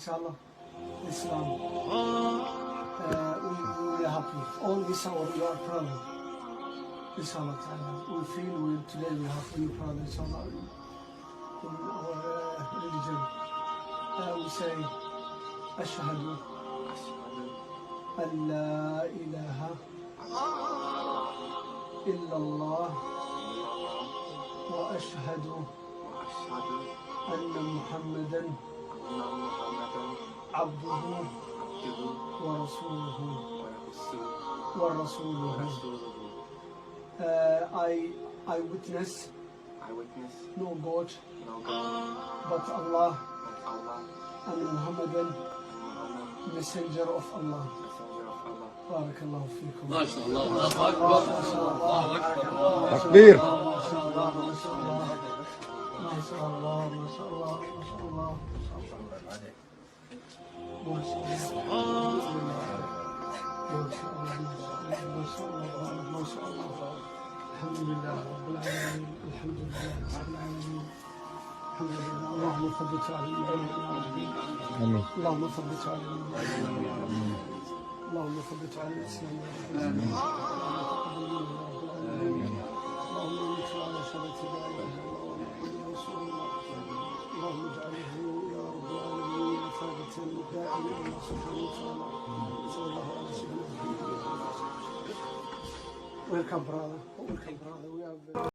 inshallah, Islam. We are happy. All this hour we are proud. Inshallah, we feel today we have to be proud, inshallah, in our religion. We say, Ashhadu an la ilaha illallah wa ashhadu anna Muhammadan abduhu wa rasuluhu. I witness no God but Allah and Muhammadan, messenger of Allah. Barakallahu feekum. ما شاء الله. الله أكبر. الله أكبر. تكبير. ما شاء الله ما شاء الله ما شاء الله ما شاء الله ما شاء الله ما شاء الله ما شاء الله. الحمد لله رب العالمين. الحمد لله رب العالمين. الحمد لله. اللهم ثبت على الإيمان يا ربي. آمين. اللهم ثبت على الإيمان. اللهم ثبت على الإسلام يا رب العالمين. اللهم انصر على شرة لا إله إلا الله محمد رسول الله. اللهم اجعله يا رب العالمين ثابتا دائما إلى سبحانه وتعالى. صلى الله على سيدنا محمد. Welcome brother. Welcome brother. We have